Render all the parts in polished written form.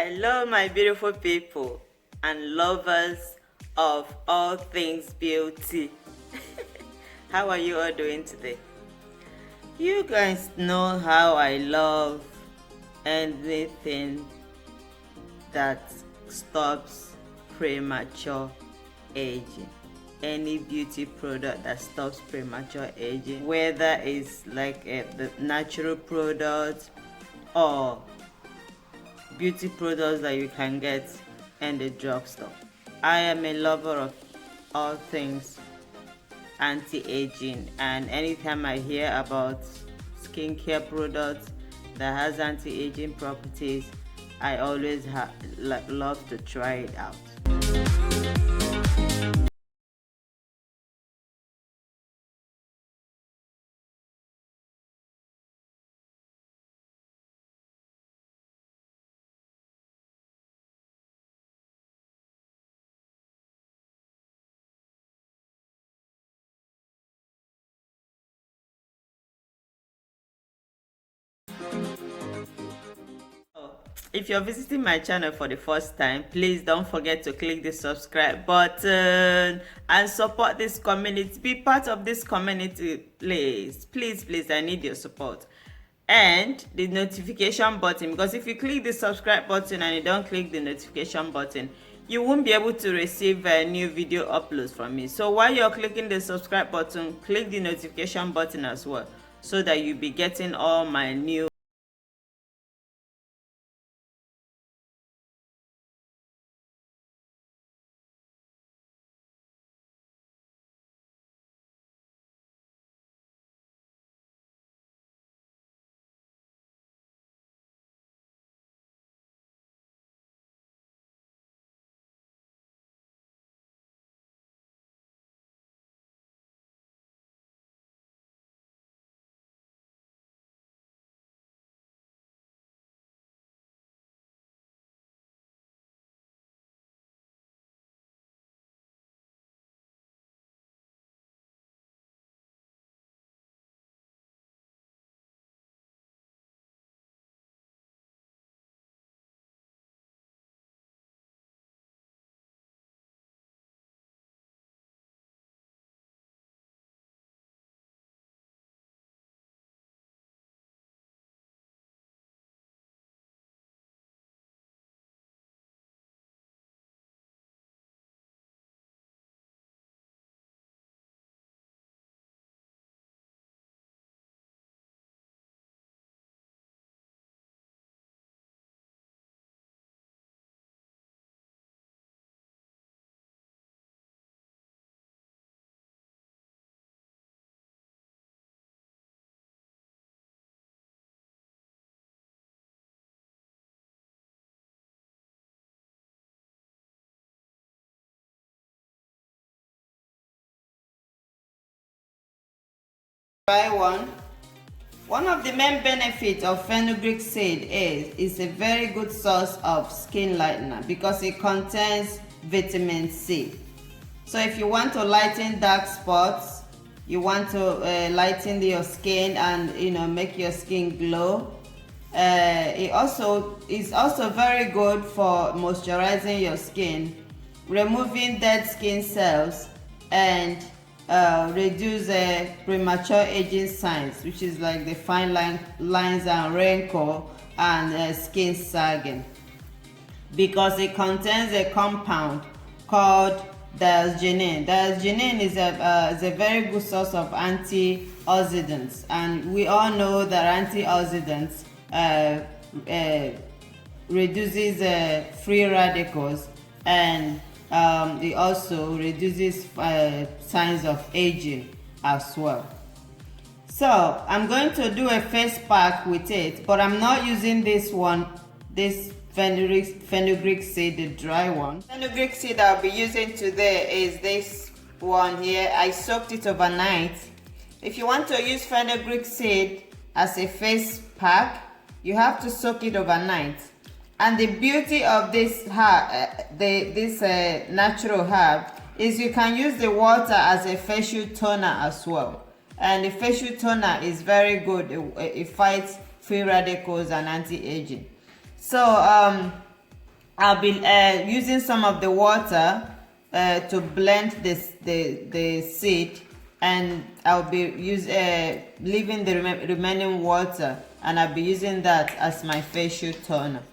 Hello, my beautiful people and lovers of all things beauty. How are you all doing today? You guys know how I love anything that stops premature aging. Any beauty product that stops premature aging, whether it's like the natural product or beauty products that you can get in the drugstore. I am a lover of all things anti-aging, and anytime I hear about skincare products that has anti-aging properties, I always love to try it out. If you're visiting my channel for the first time, please don't forget to click the subscribe button and support this community. Be part of this community, please. Please, I need your support. And the notification button, because if you click the subscribe button and you don't click the notification button, you won't be able to receive new video uploads from me. So while you're clicking the subscribe button, click the notification button as well, so that you'll be getting all my new dry one. One of the main benefits of fenugreek seed is it's a very good source of skin lightener because it contains vitamin C. So if you want to lighten dark spots, you want to lighten your skin and make your skin glow, it is also very good for moisturizing your skin, removing dead skin cells, and reduce premature aging signs, which is like the fine lines and wrinkle and skin sagging, because it contains a compound called diazoxide. Diazoxide is a very good source of antioxidants, and we all know that antioxidants reduces free radicals, and it also reduces signs of aging as well. So I'm going to do a face pack with it, but I'm not using this one, this fenugreek seed, the dry one. Fenugreek seed I'll be using today is this one here. I soaked it overnight. If you want to use fenugreek seed as a face pack, you have to soak it overnight. And the beauty of this herb, this natural herb, is you can use the water as a facial toner as well. And the facial toner is very good. It fights free radicals and anti-aging. So I'll be using some of the water to blend the seed, and I'll be leaving the remaining water, and I'll be using that as my facial toner.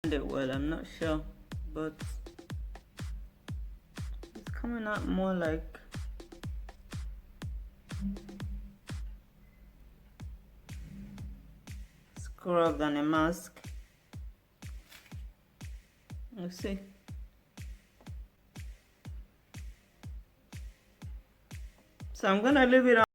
Well, I'm not sure, but it's coming out more like scrub than a mask. Let's see. So I'm gonna leave it on.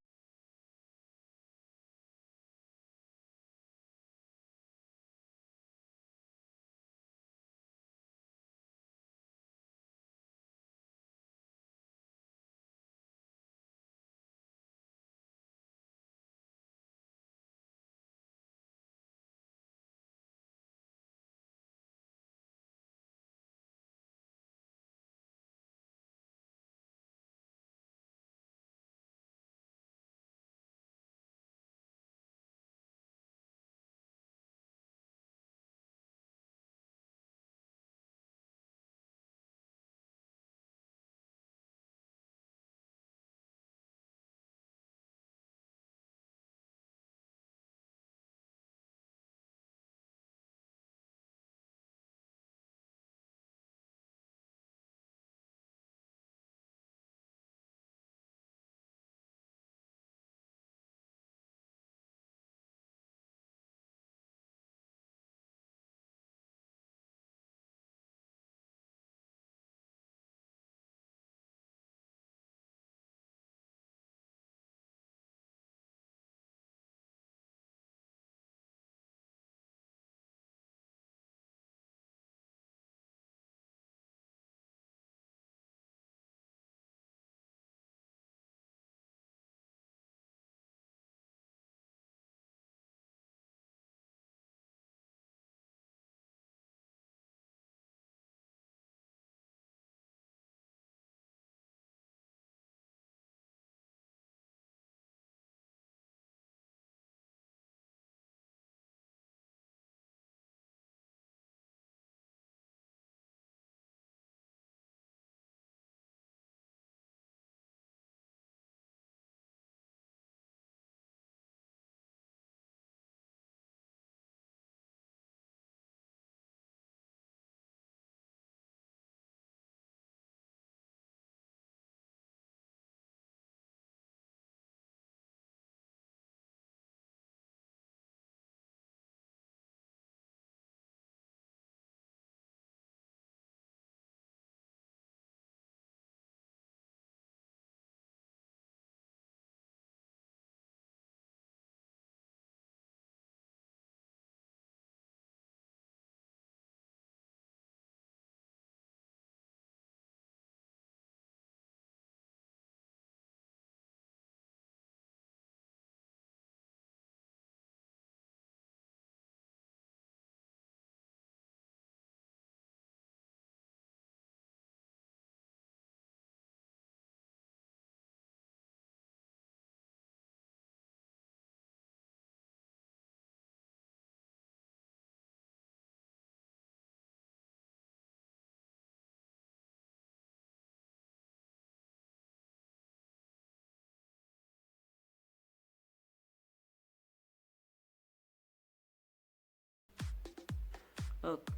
Look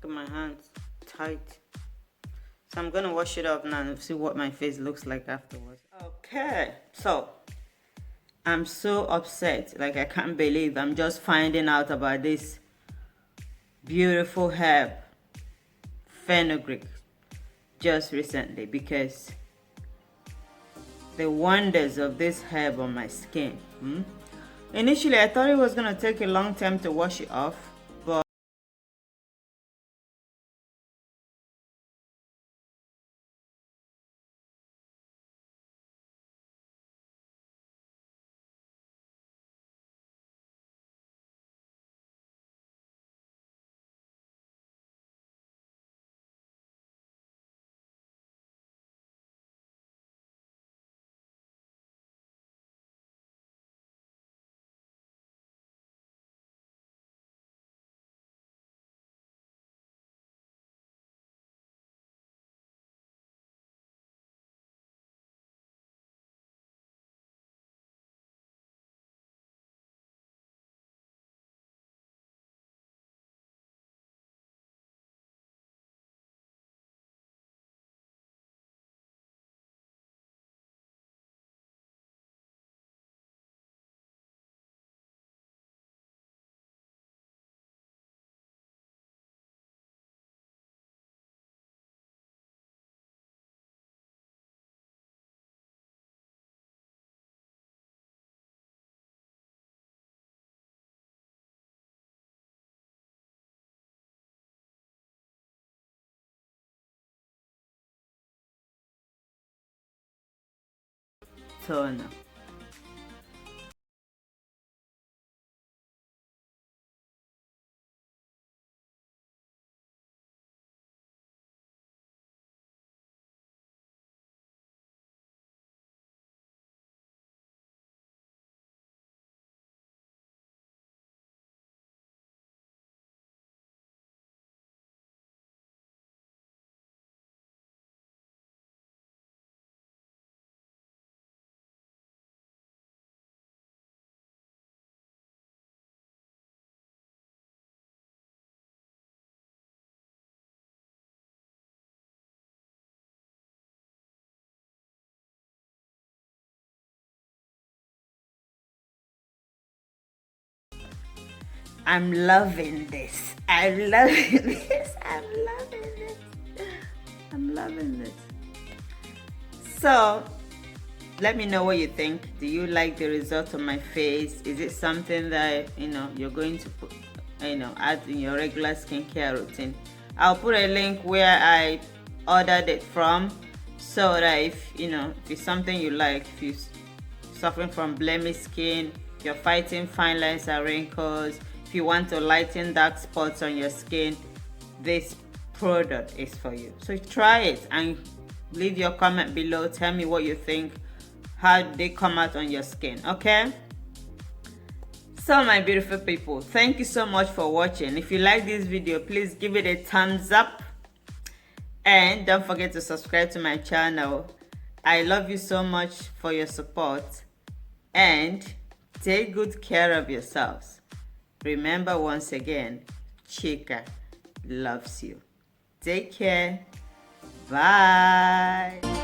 at my hands, tight. So I'm gonna wash it off now and see what my face looks like afterwards. Okay, so I'm so upset, like I can't believe I'm just finding out about this beautiful herb, fenugreek, just recently, because the wonders of this herb on my skin. Initially, I thought it was gonna take a long time to wash it off, but toner. I'm loving this. I'm loving this. I'm loving this. I'm loving this. So, let me know what you think. Do you like the result of my face? Is it something that you're going to put, add in your regular skincare routine? I'll put a link where I ordered it from, so that if it's something you like, if you're suffering from blemish skin, if you're fighting fine lines and wrinkles, if you want to lighten dark spots on your skin, this product is for you. So try it and leave your comment below. Tell me what you think. How they come out on your skin, okay? So my beautiful people, thank you so much for watching. If you like this video, please give it a thumbs up. And don't forget to subscribe to my channel. I love you so much for your support. And take good care of yourselves. Remember once again, Chika loves you. Take care. Bye.